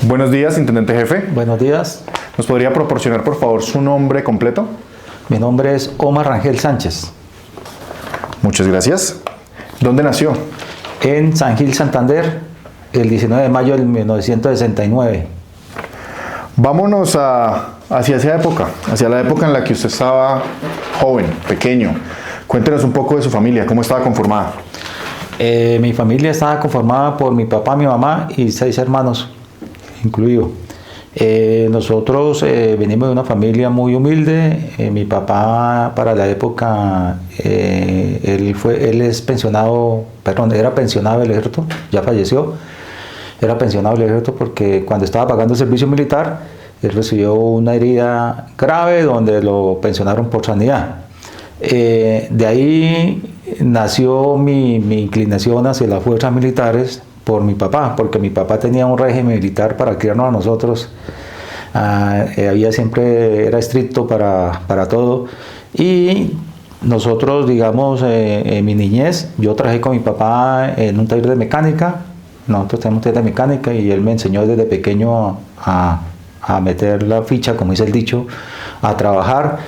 Buenos días, Intendente Jefe. Buenos días. ¿Nos podría proporcionar, por favor, su nombre completo? Mi nombre es Omar Rangel Sánchez. Muchas gracias. ¿Dónde nació? En San Gil, Santander, el 19 de mayo de 1969. Vámonos hacia esa época, hacia la época en la que usted estaba joven, pequeño. Cuéntenos un poco de su familia, ¿cómo estaba conformada? Mi familia estaba conformada por mi papá, mi mamá y 6 hermanos, incluido. Nosotros venimos de una familia muy humilde. Mi papá, para la época, él es pensionado, perdón, era pensionado del ejército, ya falleció. Era pensionado del ejército porque cuando estaba pagando el servicio militar, él recibió una herida grave donde lo pensionaron por sanidad. De ahí nació mi inclinación hacia las fuerzas militares por mi papá, porque mi papá tenía un régimen militar para criarnos a nosotros. Era estricto para todo. Y nosotros, digamos, en mi niñez, yo trabajé con mi papá en un taller de mecánica. Nosotros tenemos un taller de mecánica y él me enseñó desde pequeño a meter la ficha, como dice el dicho, a trabajar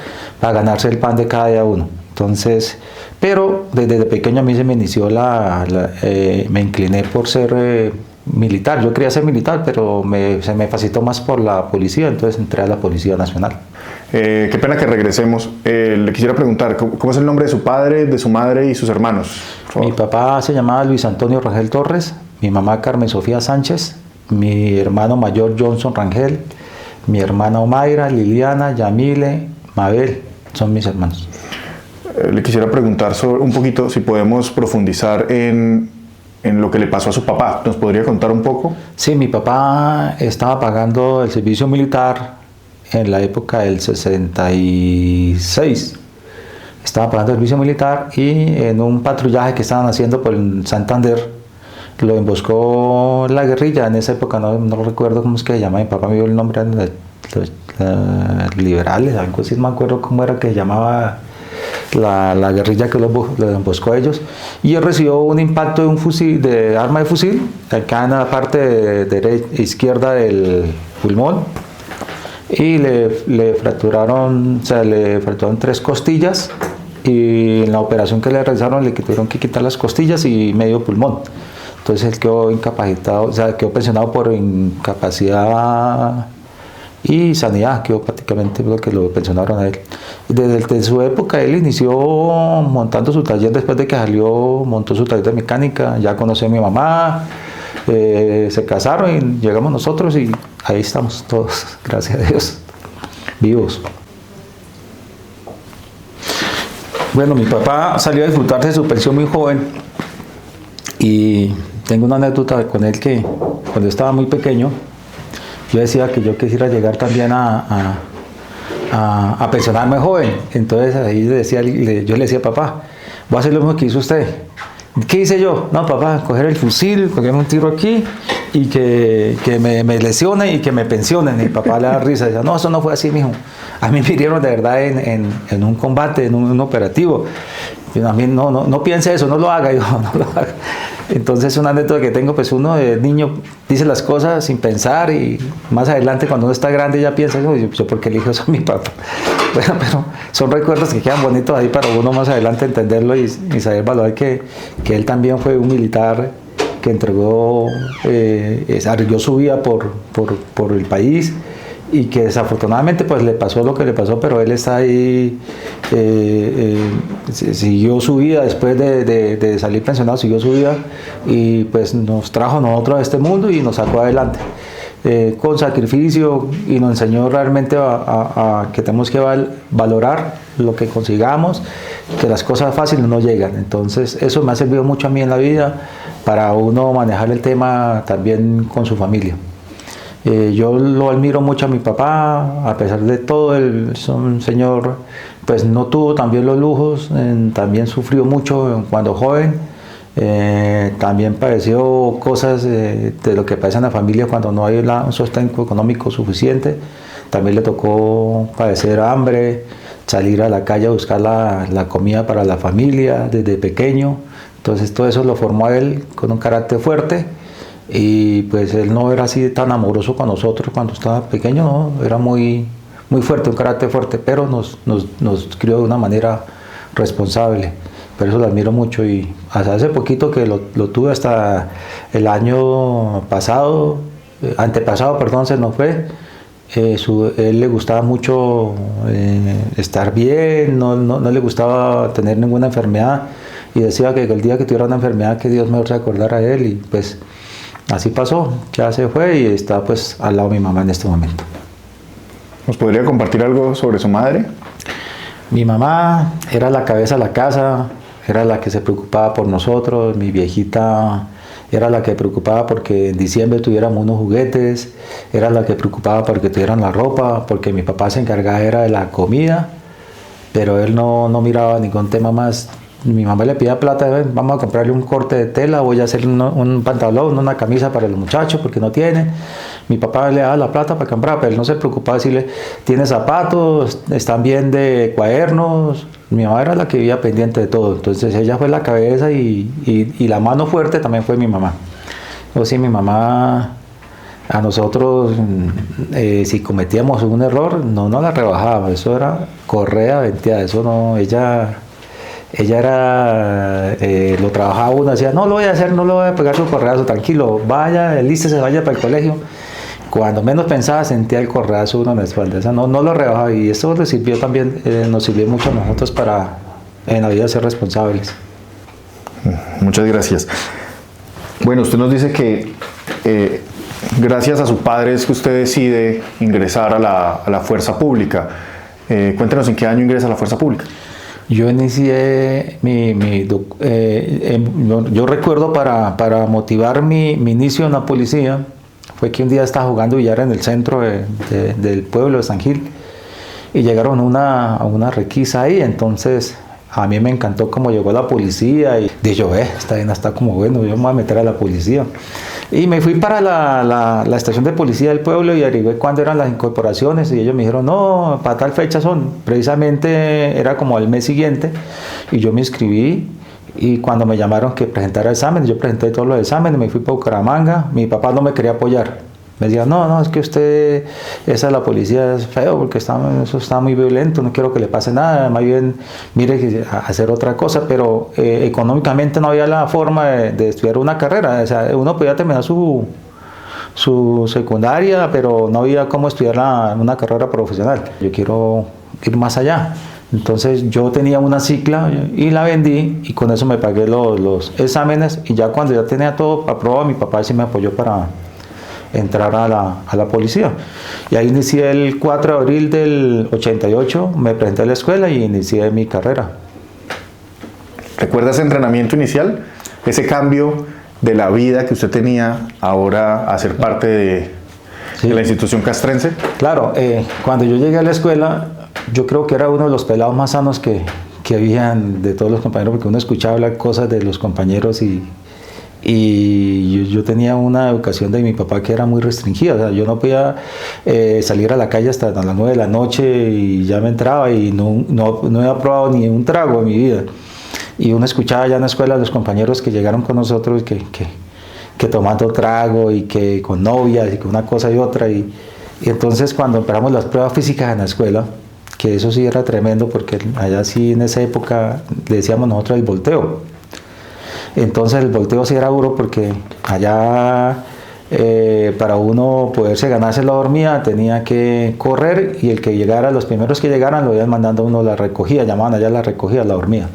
para ganarse el pan de cada día uno. Entonces, pero desde pequeño a mí se me inició me incliné por ser militar. Yo quería ser militar, pero se me facilitó más por la policía, entonces entré a la Policía Nacional. Qué pena que regresemos. Le quisiera preguntar, ¿cómo es el nombre de su padre, de su madre y sus hermanos? Mi papá se llamaba Luis Antonio Rangel Torres, mi mamá Carmen Sofía Sánchez, mi hermano mayor Johnson Rangel, mi hermana Omaira, Liliana, Yamile, Mabel, son mis hermanos. Le quisiera preguntar un poquito si podemos profundizar en lo que le pasó a su papá. ¿Nos podría contar un poco? Sí, mi papá estaba pagando el servicio militar en la época del 66. Estaba pagando el servicio militar y en un patrullaje que estaban haciendo por el Santander, lo emboscó la guerrilla. En esa época no recuerdo cómo es que se llama. Mi papá me dio el nombre de los liberales, algo así, no me acuerdo cómo era que se llamaba la guerrilla que lo emboscó a ellos, y él recibió un impacto de un fusil, de arma de fusil, acá en la parte izquierda del pulmón, y le fracturaron 3 costillas, y en la operación que le realizaron le tuvieron que quitar las costillas y medio pulmón. Entonces él quedó incapacitado, quedó pensionado por incapacidad y sanidad, quedó prácticamente lo que lo pensionaron a él. Desde su época él inició montando su taller. Después de que salió, montó su taller de mecánica, ya conoció a mi mamá, se casaron y llegamos nosotros y ahí estamos todos, gracias a Dios, vivos. Bueno, mi papá salió a disfrutar de su pensión muy joven y tengo una anécdota con él que cuando estaba muy pequeño, yo decía que yo quisiera llegar también a pensionarme joven. Entonces ahí yo le decía, papá, voy a hacer lo mismo que hizo usted. ¿Qué hice yo? No, papá, coger el fusil, cogerme un tiro aquí y que me lesionen y que me pensionen. Y mi papá le da risa, decía, no, eso no fue así, mijo. A mí me hirieron de verdad en un combate, en un operativo. Y a mí no piense eso, no lo haga. Yo, no lo haga. Entonces, una anécdota que tengo, pues uno de niño dice las cosas sin pensar y más adelante cuando uno está grande ya piensa, yo ¿por qué elijo eso a mi papá? Bueno, pero son recuerdos que quedan bonitos ahí para uno más adelante entenderlo y saber valorar que él también fue un militar que entregó, arriesgó su vida por el país y que desafortunadamente pues le pasó lo que le pasó, pero él está ahí, siguió su vida después de salir pensionado, siguió su vida y pues nos trajo a nosotros a este mundo y nos sacó adelante con sacrificio y nos enseñó realmente a que tenemos que valorar lo que consigamos, que las cosas fáciles no llegan. Entonces eso me ha servido mucho a mí en la vida para uno manejar el tema también con su familia. Yo lo admiro mucho a mi papá, a pesar de todo, él es un señor, pues no tuvo también los lujos, también sufrió mucho cuando joven, también padeció cosas de lo que pasa en la familia cuando no hay un sostén económico suficiente, también le tocó padecer hambre, salir a la calle a buscar la comida para la familia desde pequeño, entonces todo eso lo formó a él con un carácter fuerte. Y pues él no era así tan amoroso con nosotros cuando estaba pequeño, no, era muy, muy fuerte, un carácter fuerte, pero nos crió de una manera responsable. Por eso lo admiro mucho y hasta hace poquito que lo tuve hasta el año pasado, antepasado, perdón, se nos fue. Él le gustaba mucho estar bien, no le gustaba tener ninguna enfermedad y decía que el día que tuviera una enfermedad que Dios mejor se acordara de él y pues así pasó, ya se fue y está pues al lado de mi mamá en este momento. ¿Nos podría compartir algo sobre su madre? Mi mamá era la cabeza de la casa, era la que se preocupaba por nosotros, mi viejita era la que preocupaba porque en diciembre tuviéramos unos juguetes, era la que preocupaba porque tuvieran la ropa, porque mi papá se encargaba era de la comida, pero él no miraba ningún tema más. Mi mamá le pedía plata, vamos a comprarle un corte de tela, voy a hacer un pantalón, una camisa para los muchachos porque no tienen. Mi papá le daba la plata para comprar, pero él no se preocupaba decirle, tiene zapatos, están bien de cuadernos. Mi mamá era la que vivía pendiente de todo, entonces ella fue la cabeza y la mano fuerte también fue mi mamá. O sí, mi mamá a nosotros, si cometíamos un error, no la rebajaba, eso era correa venteada, eso no, ella era, lo trabajaba uno, decía, no lo voy a hacer, no lo voy a pegar su correazo, tranquilo, vaya, lístese, vaya para el colegio. Cuando menos pensaba sentía el correazo uno en la espalda, eso no lo rebajaba y eso le sirvió también, nos sirvió mucho a nosotros para en la vida ser responsables. Muchas gracias. Bueno, usted nos dice que gracias a su padre es que usted decide ingresar a la fuerza pública. Cuéntenos en qué año ingresa a la fuerza pública. Yo inicié yo recuerdo para motivar mi inicio en la policía, fue que un día estaba jugando billar en el centro del pueblo de San Gil y llegaron a una requisa ahí, entonces a mí me encantó cómo llegó la policía y dije yo, esta vaina está como bueno, yo me voy a meter a la policía. Y me fui para la estación de policía del pueblo y averigué cuándo eran las incorporaciones y ellos me dijeron, no, para tal fecha son. Precisamente era como el mes siguiente y yo me inscribí y cuando me llamaron que presentara exámenes, yo presenté todos los exámenes, me fui para Bucaramanga, mi papá no me quería apoyar. Me decía, no, es que usted, esa de la policía es feo porque eso está muy violento, no quiero que le pase nada, más bien mire a hacer otra cosa, pero económicamente no había la forma de estudiar una carrera, o sea, uno podía terminar su secundaria, pero no había cómo estudiar una carrera profesional. Yo quiero ir más allá. Entonces yo tenía una cicla y la vendí y con eso me pagué los exámenes y ya cuando ya tenía todo aprobado, mi papá sí me apoyó para entrar a la policía. Y ahí inicié el 4 de abril del 88, me presenté a la escuela y inicié mi carrera. ¿Recuerda ese entrenamiento inicial? Ese cambio de la vida que usted tenía ahora a ser parte de la institución castrense. Claro, cuando yo llegué a la escuela, yo creo que era uno de los pelados más sanos que habían de todos los compañeros, porque uno escuchaba hablar cosas de los compañeros y yo tenía una educación de mi papá que era muy restringida, o sea, yo no podía salir a la calle hasta las 9 de la noche y ya me entraba y no había probado ni un trago en mi vida. Y uno escuchaba ya en la escuela a los compañeros que llegaron con nosotros que tomando trago y que con novias y que una cosa y otra. Y entonces cuando empezamos las pruebas físicas en la escuela, que eso sí era tremendo porque allá sí en esa época le decíamos nosotros el volteo. Entonces el volteo sí era duro porque allá para uno poderse ganarse la dormida tenía que correr y el que llegara, los primeros que llegaran lo iban mandando a uno la recogida, llamaban allá la recogida, la dormida.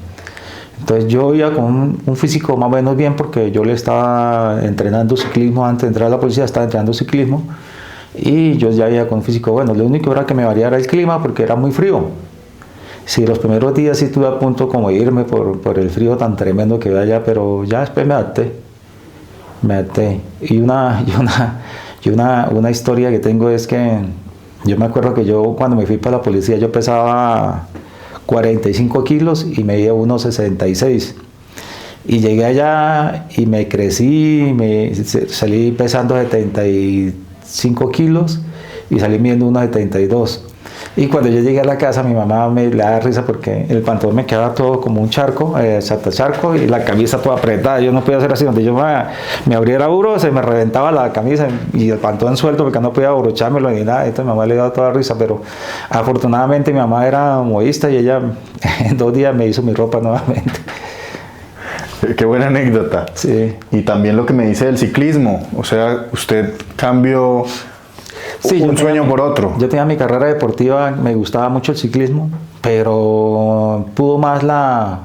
Entonces yo iba con un físico más o menos bien porque yo le estaba entrenando ciclismo antes de entrar a la policía, estaba entrenando ciclismo y yo ya iba con un físico bueno. Lo único era que me variara el clima porque era muy frío. Sí, los primeros días sí estuve a punto como de irme por el frío tan tremendo que había allá, pero ya después me adapté. Y una historia que tengo es que yo me acuerdo que yo cuando me fui para la policía yo pesaba 45 kilos y medía 1,66. Y llegué allá y me crecí, salí pesando 75 kilos y salí midiendo 1,72. Y cuando yo llegué a la casa, mi mamá me le da risa porque el pantalón me quedaba todo como un charco, charco, y la camisa toda apretada. Yo no podía hacer así, donde yo me abriera duro, se me reventaba la camisa y el pantalón suelto porque no podía abrochármelo ni nada. Entonces mi mamá le daba toda risa, pero afortunadamente mi mamá era modista y ella en 2 días me hizo mi ropa nuevamente. Qué buena anécdota. Sí. Y también lo que me dice del ciclismo, o sea, usted cambió un sueño por otro. Yo tenía mi carrera deportiva, me gustaba mucho el ciclismo, pero pudo más la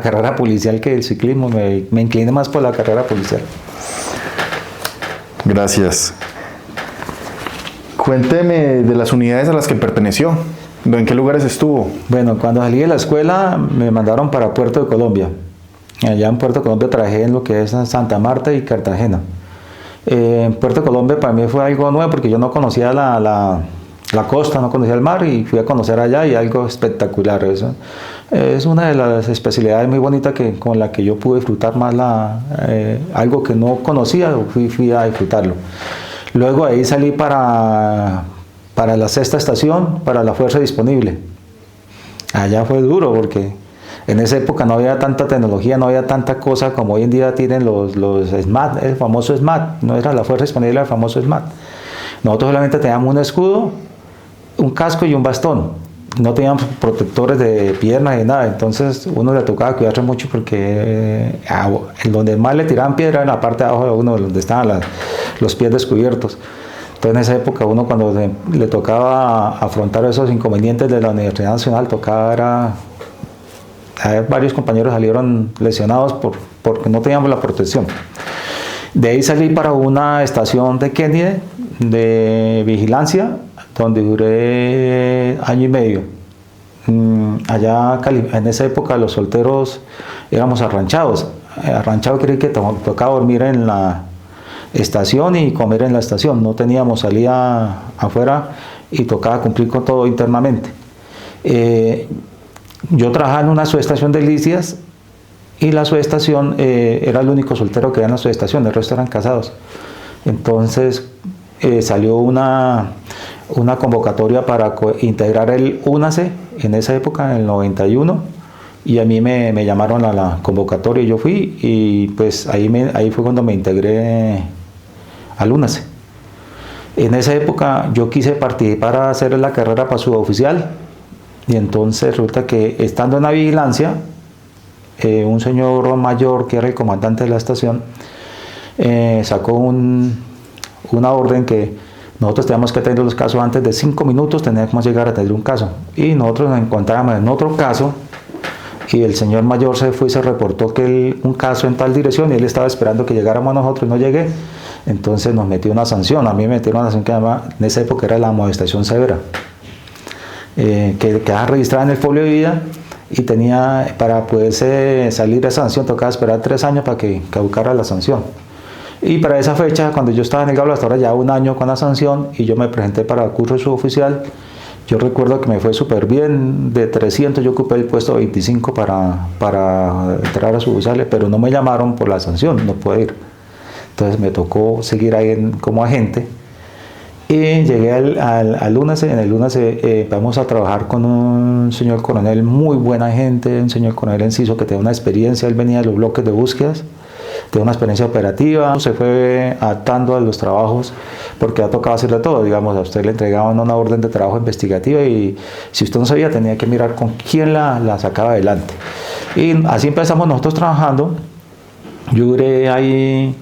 carrera policial que el ciclismo, me incliné más por la carrera policial. Gracias. Cuénteme de las unidades a las que perteneció, ¿en qué lugares estuvo? Bueno, cuando salí de la escuela me mandaron para Puerto de Colombia. Allá en Puerto de Colombia trabajé en lo que es Santa Marta y Cartagena. En Puerto de Colombia para mí fue algo nuevo porque yo no conocía la costa, no conocía el mar y fui a conocer allá y algo espectacular. Eso es una de las especialidades muy bonitas con la que yo pude disfrutar más algo que no conocía, fui a disfrutarlo. Luego ahí salí para la sexta estación, para la fuerza disponible. Allá fue duro porque en esa época no había tanta tecnología, no había tanta cosa como hoy en día tienen los SMAT, el famoso SMAT, no era la fuerza disponible, era el famoso SMAT. Nosotros solamente teníamos un escudo, un casco y un bastón. No teníamos protectores de piernas ni nada, entonces uno le tocaba cuidarse mucho porque donde más le tiraban piedra era en la parte de abajo de uno, donde estaban los pies descubiertos. Entonces en esa época uno cuando le tocaba afrontar esos inconvenientes de la Universidad Nacional, varios compañeros salieron lesionados porque no teníamos la protección. De ahí salí para una estación de Kennedy de vigilancia, donde duré 1 año y medio. Allá en esa época los solteros éramos arranchados. Arranchado quiere decir que tocaba dormir en la estación y comer en la estación. No teníamos salida afuera y tocaba cumplir con todo internamente. Yo trabajaba en una subestación de Licias y la subestación era el único soltero que había en la subestación, el resto eran casados. Entonces salió una convocatoria para integrar el UNACE en esa época, en el 91, y a mí me llamaron a la convocatoria y yo fui y pues ahí fue cuando me integré al UNACE. En esa época yo quise participar a hacer la carrera para suboficial. Y entonces resulta que estando en la vigilancia, un señor mayor que era el comandante de la estación sacó una orden que nosotros teníamos que atender los casos antes de 5 minutos, teníamos que llegar a atender un caso. Y nosotros nos encontrábamos en otro caso y el señor mayor se fue y se reportó que un caso en tal dirección y él estaba esperando que llegáramos nosotros y no llegué. Entonces nos metió una sanción, a mí me metieron una sanción que en esa época era la amonestación severa. Que quedaba registrada en el folio de vida y para poderse salir de esa sanción tocaba esperar 3 años para que caducara la sanción. Y para esa fecha, cuando yo estaba en el Gablo, hasta ahora ya 1 año con la sanción y yo me presenté para el curso suboficial, yo recuerdo que me fue súper bien, de 300 yo ocupé el puesto 25 para entrar a suboficiales, pero no me llamaron por la sanción, no pude ir. Entonces me tocó seguir ahí como agente. Y llegué al UNACE. En el UNACE vamos a trabajar con un señor coronel muy buena gente, un señor coronel Enciso que tenía una experiencia, él venía de los bloques de búsquedas, tenía una experiencia operativa, se fue adaptando a los trabajos porque ha tocado hacerle todo, digamos, a usted le entregaban una orden de trabajo investigativa y si usted no sabía tenía que mirar con quién la sacaba adelante. Y así empezamos nosotros trabajando. Yo duré ahí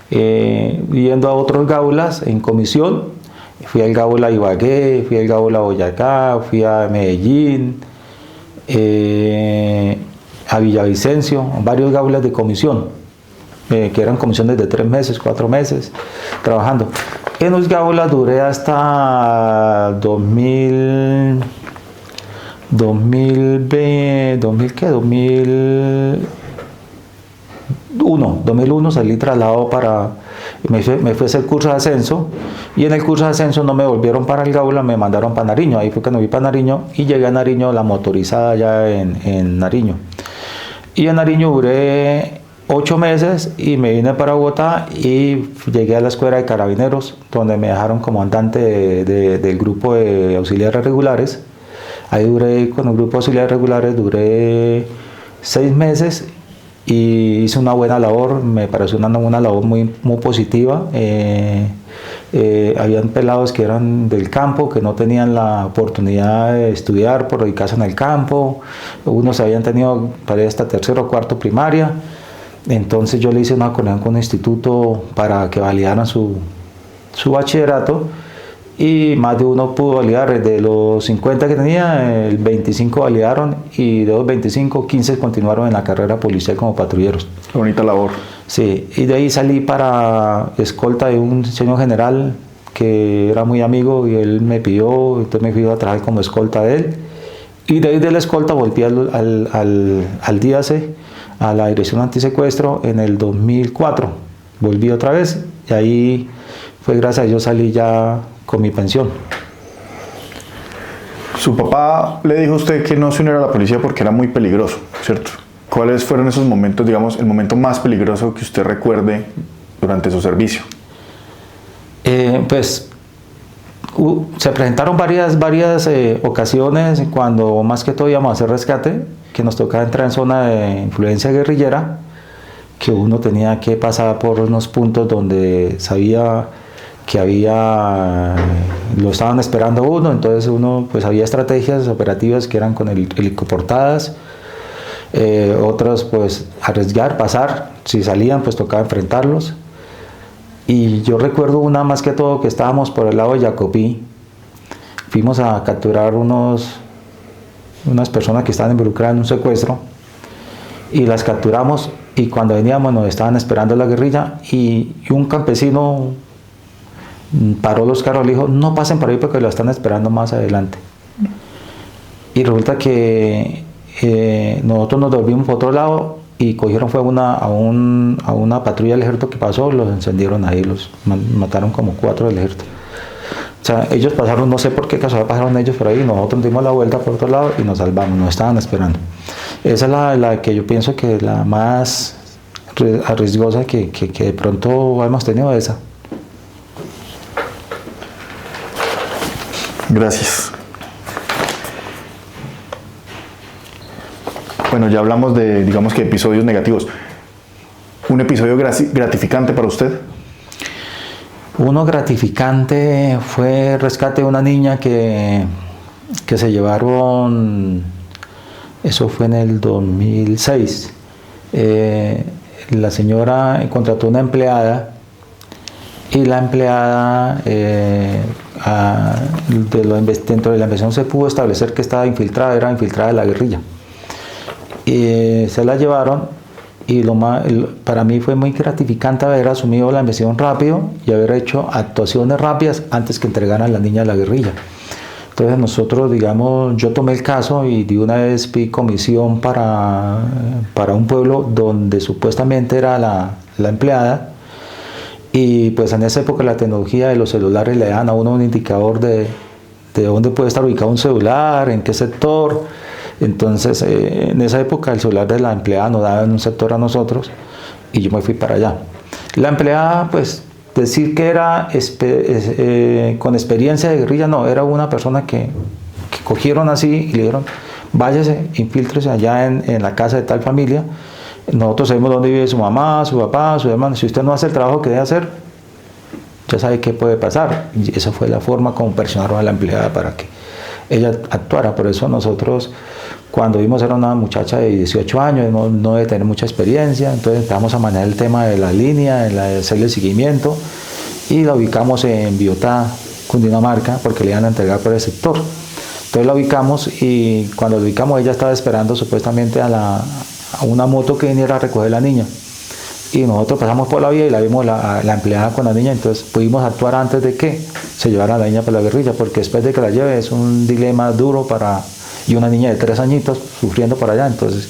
yendo a otros gaulas en comisión. Fui al Gaula Ibagué, fui al Gaula Boyacá, fui a Medellín, a Villavicencio, varios gaulas de comisión, que eran comisiones de 3 meses, 4 meses, trabajando. En los gaulas duré hasta 2001 salí trasladado me fui a hacer curso de ascenso y en el curso de ascenso no me volvieron para el Gaula, me mandaron para Nariño. Ahí fue que me vi para Nariño y llegué a Nariño, la motorizada ya en Nariño. Y en Nariño duré 8 meses y me vine para Bogotá y llegué a la escuela de carabineros donde me dejaron comandante del grupo de auxiliares regulares. Ahí duré con el grupo de auxiliares regulares, duré 6 meses y hice una buena labor, me pareció una labor muy, muy positiva. Habían pelados que eran del campo, que no tenían la oportunidad de estudiar por dedicarse en el campo, unos habían tenido para hasta tercero o cuarto primaria, entonces yo le hice una conexión con un instituto para que validaran su bachillerato y más de uno pudo validar. De los 50 que tenía, el 25 validaron y de los 25, 15 continuaron en la carrera policial como patrulleros. Qué bonita labor. Sí, y de ahí salí para escolta de un señor general que era muy amigo y él me pidió, entonces me fui a trabajar como escolta de él. Y de ahí de la escolta volví al DIACE, a la Dirección Antisecuestro, en el 2004. Volví otra vez y ahí fue gracias a Dios salí ya con mi pensión. Su papá le dijo a usted que no se uniera a la policía porque era muy peligroso, ¿cierto? ¿Cuáles fueron esos momentos, digamos, el momento más peligroso que usted recuerde durante su servicio? Pues se presentaron varias ocasiones cuando más que todo íbamos a hacer rescate, que nos tocaba entrar en zona de influencia guerrillera, que uno tenía que pasar por unos puntos donde sabía que lo estaban esperando uno, entonces uno pues había estrategias operativas que eran con helicoportadas, otras pues arriesgar, pasar, si salían pues tocaba enfrentarlos. Y yo recuerdo una más que todo que estábamos por el lado de Jacopí, fuimos a capturar unas personas que estaban involucradas en un secuestro y las capturamos, y cuando veníamos nos estaban esperando la guerrilla y un campesino paró los carros y le dijo: no pasen por ahí porque lo están esperando más adelante. Y resulta que nosotros nos volvimos por otro lado y cogieron fuego a una patrulla del ejército que pasó, los encendieron ahí, los mataron como 4 del ejército. O sea, ellos pasaron, no sé por qué casualidad pasaron ellos por ahí, nosotros dimos la vuelta por otro lado y nos salvamos, nos estaban esperando. Esa es la que yo pienso que es la más arriesgosa que de pronto hemos tenido, esa. Gracias. Bueno, ya hablamos de, digamos que episodios negativos. ¿Un episodio gratificante para usted? Uno gratificante fue el rescate de una niña que se llevaron, eso fue en el 2006. La señora contrató una empleada y la empleada, dentro de la investigación se pudo establecer que estaba infiltrada, era infiltrada de la guerrilla. Y se la llevaron y para mí fue muy gratificante haber asumido la investigación rápido y haber hecho actuaciones rápidas antes que entregaran a la niña a la guerrilla. Entonces nosotros, digamos, yo tomé el caso y de una vez pedí comisión para un pueblo donde supuestamente era la empleada, y pues en esa época la tecnología de los celulares le dan a uno un indicador de dónde puede estar ubicado un celular, en qué sector. Entonces en esa época el celular de la empleada nos daba en un sector a nosotros y yo me fui para allá. La empleada, pues decir que era con experiencia de guerrilla, no, era una persona que cogieron así y le dijeron: váyase, infíltrese allá en la casa de tal familia, nosotros sabemos dónde vive su mamá, su papá, su hermano, si usted no hace el trabajo que debe hacer, ya sabe qué puede pasar. Y esa fue la forma como presionaron a la empleada para que ella actuara. Por eso nosotros, cuando vimos, era una muchacha de 18 años, no debe tener mucha experiencia, entonces empezamos a manejar el tema de la línea, de hacerle el seguimiento, y la ubicamos en Biotá, Cundinamarca, porque le iban a entregar por el sector. Entonces la ubicamos, y cuando la ubicamos ella estaba esperando supuestamente a una moto que viniera a recoger a la niña. Y nosotros pasamos por la vía y la vimos la empleada con la niña, entonces pudimos actuar antes de que se llevara a la niña para la guerrilla, porque después de que la lleve es un dilema duro y una niña de 3 añitos sufriendo por allá. Entonces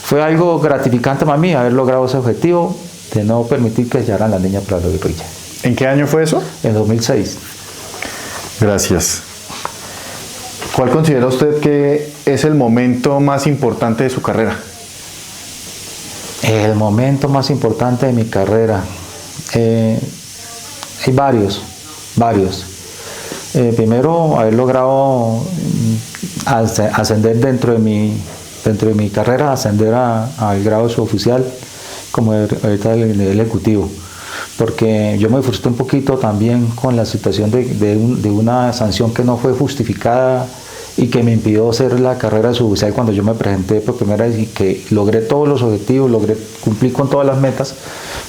fue algo gratificante para mí haber logrado ese objetivo de no permitir que se llevaran a la niña para la guerrilla. ¿En qué año fue eso? En 2006. Gracias. ¿Cuál considera usted que es el momento más importante de su carrera? El momento más importante de mi carrera, hay varios. Primero, haber logrado ascender dentro de mi carrera, ascender al grado de suboficial, como ahorita el nivel ejecutivo. Porque yo me frustré un poquito también con la situación de una sanción que no fue justificada y que me impidió hacer la carrera de suboficial cuando yo me presenté por primera vez, y que logré todos los objetivos, cumplí con todas las metas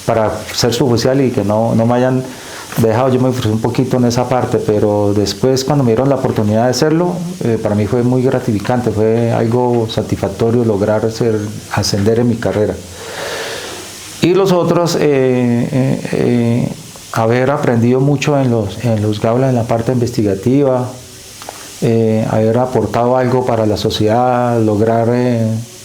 para ser suboficial y que no me hayan dejado. Yo me frustré un poquito en esa parte, pero después cuando me dieron la oportunidad de hacerlo, para mí fue muy gratificante, fue algo satisfactorio lograr ascender en mi carrera. Y los otros, haber aprendido mucho en los Gaulas, en la parte investigativa, haber aportado algo para la sociedad, lograr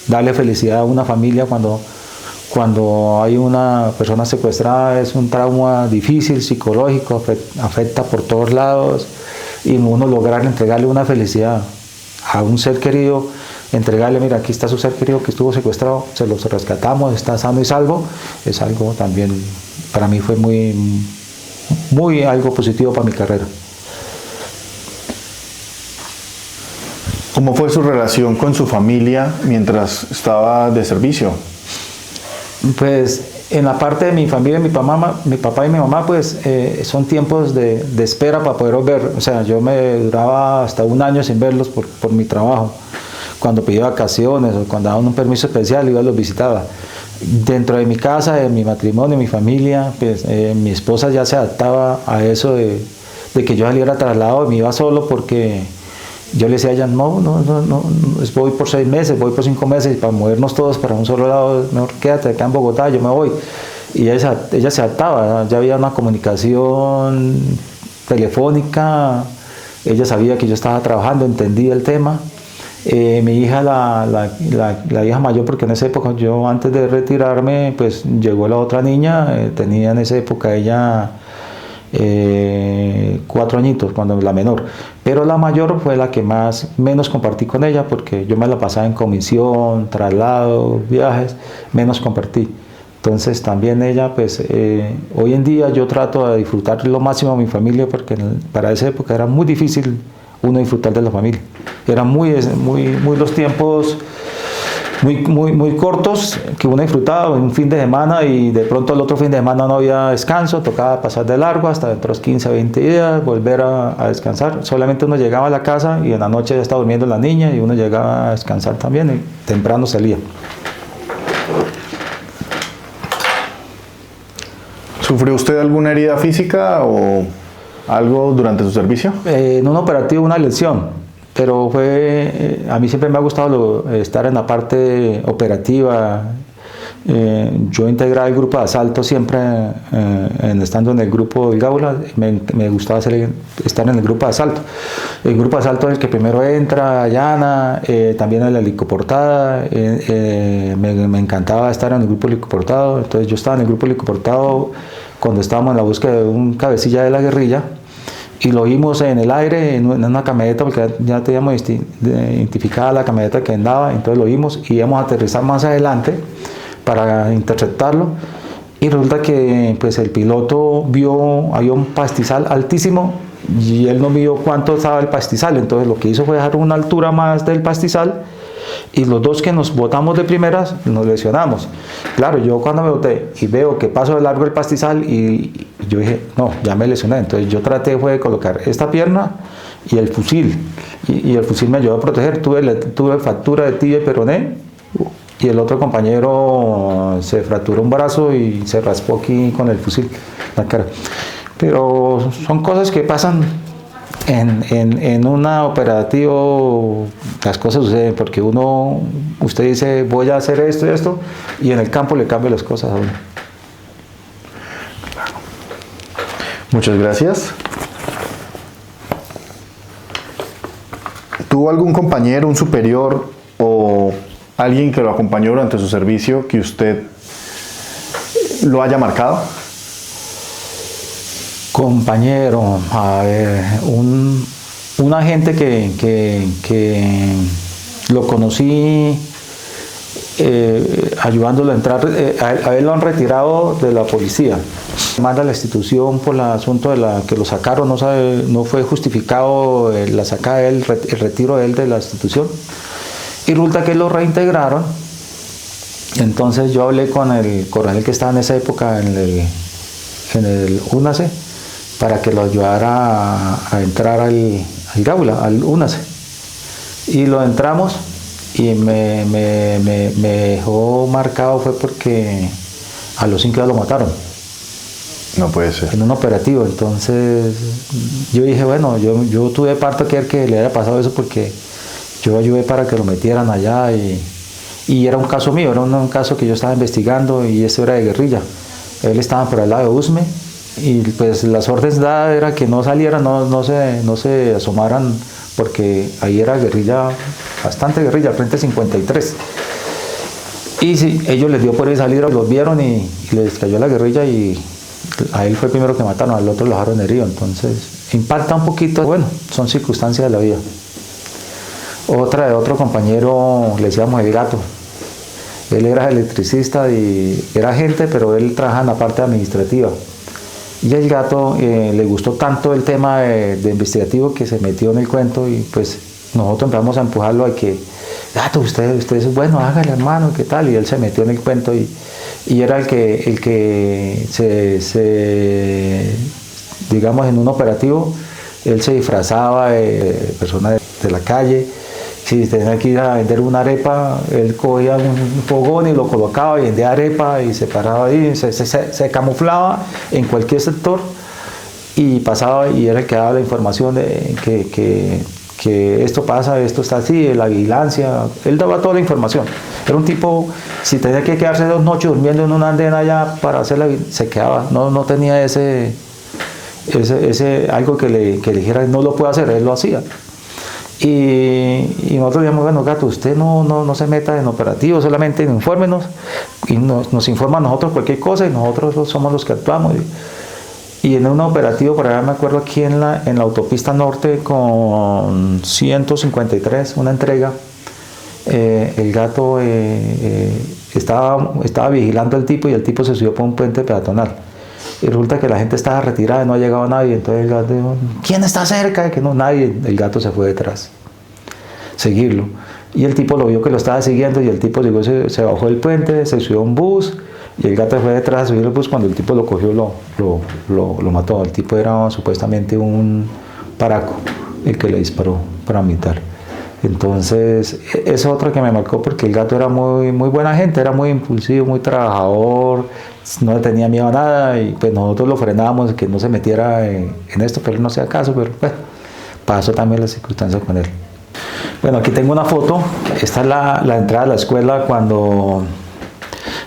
darle felicidad a una familia cuando hay una persona secuestrada. Es un trauma difícil, psicológico, afecta por todos lados, y uno lograr entregarle una felicidad a un ser querido, entregarle, mira, aquí está su ser querido que estuvo secuestrado, se los rescatamos, está sano y salvo, es algo también, para mí fue muy algo positivo para mi carrera. ¿Cómo fue su relación con su familia mientras estaba de servicio? Pues en la parte de mi familia, mi papá y mi mamá, pues son tiempos de espera para poderlos ver. O sea, yo me duraba hasta 1 año sin verlos por mi trabajo. Cuando pedía vacaciones o cuando daban un permiso especial, iba y los visitaba. Dentro de mi casa, de mi matrimonio, de mi familia, pues mi esposa ya se adaptaba a eso de que yo saliera traslado, me iba solo, porque yo le decía a ella, no, voy por 6 meses, voy por 5 meses, y para movernos todos para un solo lado, mejor quédate acá en Bogotá, yo me voy. Y ella se adaptaba, ya había una comunicación telefónica, ella sabía que yo estaba trabajando, entendía el tema. Mi hija, la hija mayor, porque en esa época, yo antes de retirarme, pues llegó la otra niña, tenía en esa época ella 4 añitos, cuando la menor, pero la mayor fue la que menos compartí con ella, porque yo me la pasaba en comisión, traslado, viajes, menos compartí. Entonces también ella, pues hoy en día yo trato de disfrutar lo máximo a mi familia, porque para esa época era muy difícil uno disfrutar de la familia. Eran muy los tiempos muy cortos que uno disfrutaba, un fin de semana, y de pronto el otro fin de semana no había descanso, tocaba pasar de largo hasta dentro de los 15 a 20 días, volver a descansar. Solamente uno llegaba a la casa y en la noche ya estaba durmiendo la niña, y uno llegaba a descansar también, y temprano salía. ¿Sufrió usted alguna herida física o algo durante su servicio? En un operativo, una lesión. Pero a mí siempre me ha gustado estar en la parte operativa. Yo integraba el grupo de asalto siempre, estando en el grupo del Gaula, me gustaba estar en el grupo de asalto. El grupo de asalto es el que primero entra, allana, también en la helicoportada. Me encantaba estar en el grupo helicoportado. Entonces yo estaba en el grupo helicoportado cuando estábamos en la búsqueda de un cabecilla de la guerrilla, y lo vimos en el aire, en una camioneta, porque ya teníamos identificada la camioneta que andaba. Entonces lo vimos y íbamos a aterrizar más adelante para interceptarlo, y resulta que pues el piloto había un pastizal altísimo, y él no vio cuánto estaba el pastizal. Entonces lo que hizo fue dejar una altura más del pastizal, y los dos que nos botamos de primeras nos lesionamos. Claro, yo cuando me boté y veo que paso de largo el pastizal, y yo dije, no, ya me lesioné. Entonces yo traté de colocar esta pierna y el fusil, y el fusil me ayudó a proteger. Tuve fractura de tibia y peroné, y el otro compañero se fracturó un brazo y se raspó aquí con el fusil la cara. Pero son cosas que pasan en un operativo. Las cosas suceden porque usted dice, voy a hacer esto y esto, y en el campo le cambian las cosas a uno. Muchas gracias. ¿Tuvo algún compañero, un superior o alguien que lo acompañó durante su servicio que usted lo haya marcado? Compañero, a ver, un agente que lo conocí ayudándolo a entrar. A él lo han retirado de la policía. Manda la institución por el asunto de que lo sacaron, no fue justificado la sacada de él, el retiro de él de la institución. Y resulta que lo reintegraron. Entonces yo hablé con el coronel que estaba en esa época en el UNACE para que lo ayudara a entrar al Gaula, al UNACE. Y lo entramos y me dejó marcado fue porque a los 5 días lo mataron. No puede ser. En un operativo. Entonces yo dije, bueno, yo tuve parte que le haya pasado eso porque yo ayudé para que lo metieran allá y era un caso mío, era un caso que yo estaba investigando y eso era de guerrilla. Él estaba por el lado de Usme y pues las órdenes dadas era que no salieran, no se asomaran porque ahí era guerrilla, bastante guerrilla, Frente 53. Y sí, ellos les dio por ahí salir, los vieron y les cayó la guerrilla y a él fue el primero que mataron, al otro lo dejaron herido. Entonces impacta un poquito, bueno, son circunstancias de la vida. Otra de otro compañero, le decíamos el Gato. Él era electricista y era agente, pero él trabajaba en la parte administrativa. Y el Gato le gustó tanto el tema de investigativo que se metió en el cuento y pues nosotros empezamos a empujarlo a que, Gato, usted es bueno, hágale hermano, ¿qué tal? Y él se metió en el cuento y era el que digamos, en un operativo, él se disfrazaba de persona de la calle. Si tenía que ir a vender una arepa, él cogía un fogón y lo colocaba y vendía arepa y se paraba ahí, se camuflaba en cualquier sector y pasaba y era el que daba la información de que esto pasa, esto está así, la vigilancia, él daba toda la información. Era un tipo, si tenía que quedarse 2 noches durmiendo en una andena allá para hacerla, se quedaba, no tenía ese algo que le dijera, no lo puede hacer, él lo hacía. Y nosotros dijimos, bueno, Gato, usted no se meta en operativos, solamente infórmenos y nos informa a nosotros cualquier cosa y nosotros somos los que actuamos. Y en un operativo, por allá me acuerdo aquí en la autopista norte con 153, una entrega, el Gato estaba vigilando al tipo y el tipo se subió por un puente peatonal. Y resulta que la gente estaba retirada y no ha llegado nadie. Entonces el Gato dijo, ¿quién está cerca? Que no, nadie. El Gato se fue detrás, seguirlo. Y el tipo lo vio que lo estaba siguiendo y el tipo llegó, se bajó del puente, se subió a un bus y el Gato fue detrás a subir el bus. Cuando el tipo lo cogió, lo mató. El tipo era supuestamente un paraco, el que le disparó para militar. Entonces, es otro que me marcó porque el Gato era muy buena gente, era muy impulsivo, muy trabajador, no le tenía miedo a nada y pues nosotros lo frenábamos que no se metiera en esto, pero él no hacía caso, pero pues pasó también las circunstancias con él. Bueno, aquí tengo una foto, esta es la entrada a la escuela cuando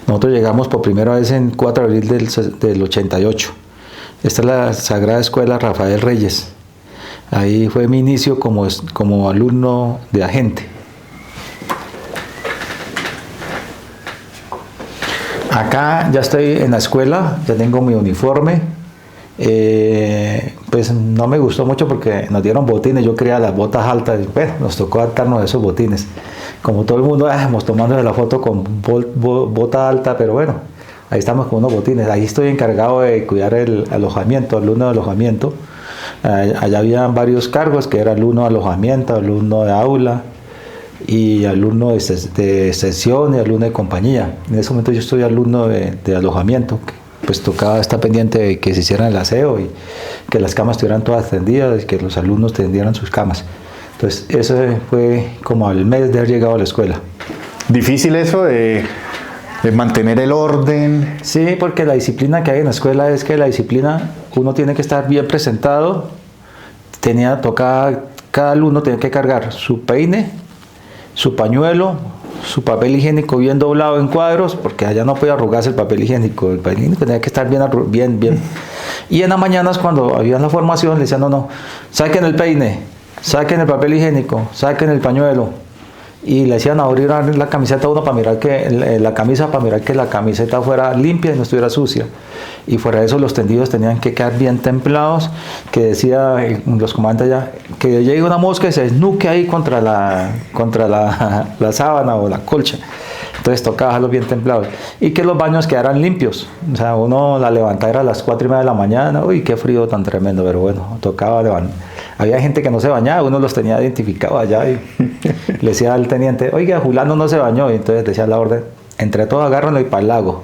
nosotros llegamos por primera vez en 4 de abril del 88. Esta es la Sagrada Escuela Rafael Reyes. Ahí fue mi inicio como alumno de agente. Acá ya estoy en la escuela, ya tengo mi uniforme. Pues no me gustó mucho porque nos dieron botines, yo quería las botas altas, bueno, nos tocó adaptarnos a esos botines. Como todo el mundo, estamos tomando la foto con bota alta, pero bueno, ahí estamos con unos botines. Ahí estoy encargado de cuidar el alojamiento, alumno de alojamiento. Allá había varios cargos, que era alumno de alojamiento, alumno de aula y alumno de sesión y alumno de compañía. En ese momento yo estoy alumno de alojamiento, que pues tocaba estar pendiente de que se hiciera el aseo y que las camas estuvieran todas tendidas y que los alumnos tendieran sus camas. Entonces eso fue como al mes de haber llegado a la escuela. ¿Difícil eso de mantener el orden? Sí, porque la disciplina que hay en la escuela es que la disciplina, uno tiene que estar bien presentado, cada alumno tenía que cargar su peine, su pañuelo, su papel higiénico bien doblado en cuadros, porque allá no podía arrugarse el papel higiénico tenía que estar bien. Y en las mañanas cuando había la formación le decían, no, saquen el peine, saquen el papel higiénico, saquen el pañuelo. y le hacían abrir la camiseta a uno para mirar que la camisa, para mirar que la camiseta fuera limpia y no estuviera sucia. Y fuera de eso los tendidos tenían que quedar bien templados, que decía los comandantes ya, que llegue una mosca y se desnuque ahí contra la sábana o la colcha. Entonces tocaba dejarlos bien templados. Y que los baños quedaran limpios. O sea, uno la levantaba era a las 4:30 de la mañana. Uy, qué frío tan tremendo, pero bueno, tocaba levantar. Había gente que no se bañaba, uno los tenía identificados allá y le decía al teniente, oiga, fulano no se bañó. Y entonces decía la orden, entre todos agárrenlo y para el lago.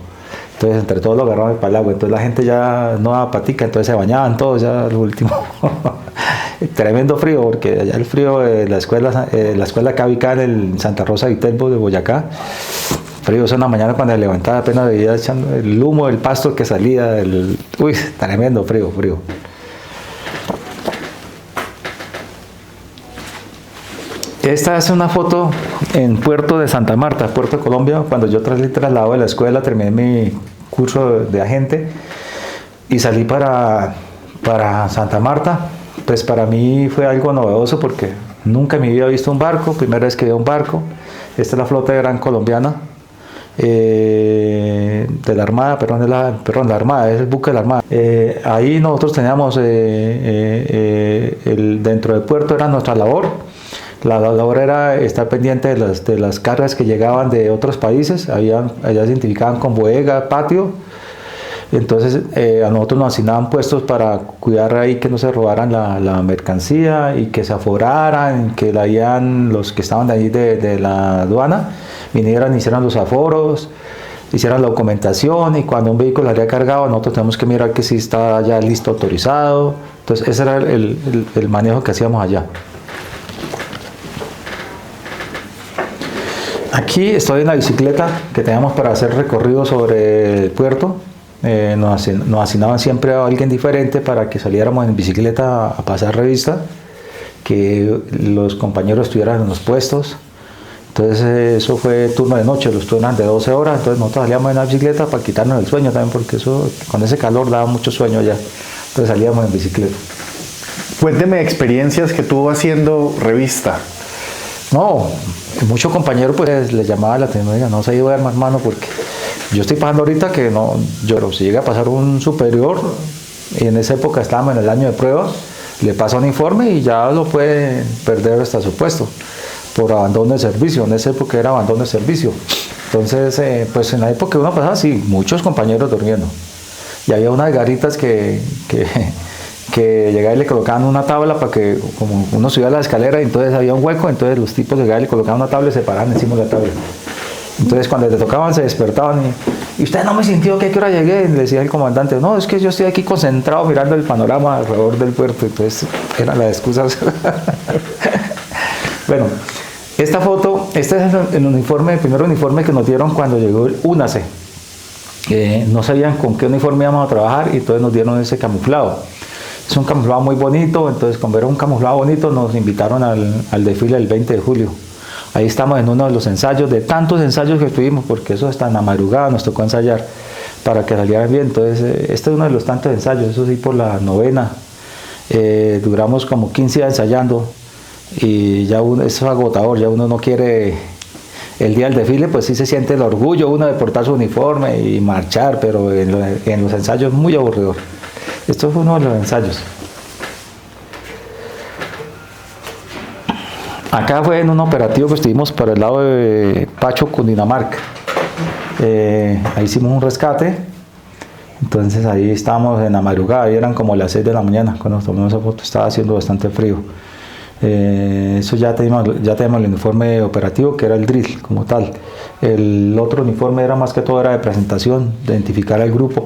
Entonces entre todos lo agarraban y para el lago. Entonces la gente ya no daba patica, entonces se bañaban todos ya al último. Tremendo frío, porque allá el frío de la escuela que ubicada en Santa Rosa de Viterbo de Boyacá, frío, eso en la mañana cuando se levantaba apenas veía echando el humo del pasto que salía, uy, tremendo frío. Esta es una foto en Puerto de Santa Marta, Puerto de Colombia, cuando yo trasladado de la escuela, terminé mi curso de agente y salí para Santa Marta. Pues para mí fue algo novedoso porque nunca en mi vida había visto un barco, primera vez que vi un barco. Esta es la flota de Gran Colombiana, de la Armada, la Armada, es el buque de la Armada. Ahí nosotros teníamos, dentro del puerto era nuestra labor. La labor era estar pendiente de las cargas que llegaban de otros países, allá se identificaban con bodega, patio. Entonces a nosotros nos asignaban puestos para cuidar ahí que no se robaran la mercancía y que se aforaran, que los que estaban de ahí de la aduana vinieran, hicieran los aforos, hicieran la documentación, y cuando un vehículo había cargado nosotros tenemos que mirar que sí está ya listo, autorizado. Entonces ese era el manejo que hacíamos allá. Aquí estoy en la bicicleta que teníamos para hacer recorridos sobre el puerto. Nos asignaban siempre a alguien diferente para que saliéramos en bicicleta a pasar revista, que los compañeros estuvieran en los puestos. Entonces eso fue turno de noche, los turnos eran de 12 horas, entonces nosotros salíamos en la bicicleta para quitarnos el sueño también, porque eso con ese calor daba mucho sueño allá. Entonces salíamos en bicicleta. Cuénteme experiencias que tuvo haciendo revista. No, muchos compañeros pues les llamaba la atención, no se iba a dar más mano porque yo estoy pasando ahorita que no, si llega a pasar un superior, y en esa época estábamos en el año de prueba, le pasa un informe y ya lo puede perder hasta su puesto por abandono de servicio. En esa época era abandono de servicio. Entonces, pues en la época que uno pasaba, sí, muchos compañeros durmiendo. Y había unas garitas que llegaban y le colocaban una tabla para que, como uno subía a la escalera y entonces había un hueco, entonces los tipos llegaban y le colocaban una tabla y se paraban encima de la tabla. Entonces cuando te tocaban se despertaban y usted no me sintió que a qué hora llegué, y le decía el comandante, no, es que yo estoy aquí concentrado mirando el panorama alrededor del puerto. Entonces eran las excusas. Bueno, esta foto, este es el primer uniforme que nos dieron cuando llegó el UNACE. No sabían con qué uniforme íbamos a trabajar y entonces nos dieron ese camuflado. Es un camuflado muy bonito, entonces como era un camuflado bonito nos invitaron al desfile del 20 de julio. Ahí estamos en uno de los ensayos, de tantos ensayos que tuvimos, porque eso hasta en la madrugada nos tocó ensayar para que salieran bien. Entonces este es uno de los tantos ensayos, eso sí por la novena. Duramos como 15 días ensayando y ya eso es agotador, ya uno no quiere. El día del desfile pues sí se siente el orgullo uno de portar su uniforme y marchar, pero en los ensayos es muy aburrido. Esto fue uno de los ensayos. Acá fue en un operativo que estuvimos para el lado de Pacho, Cundinamarca. Ahí hicimos un rescate. Entonces ahí estábamos en la madrugada, ahí eran como las 6 de la mañana. Cuando nos tomamos esa foto estaba haciendo bastante frío. Eso ya teníamos el uniforme operativo, que era el drill como tal. El otro uniforme era más que todo era de presentación, de identificar al grupo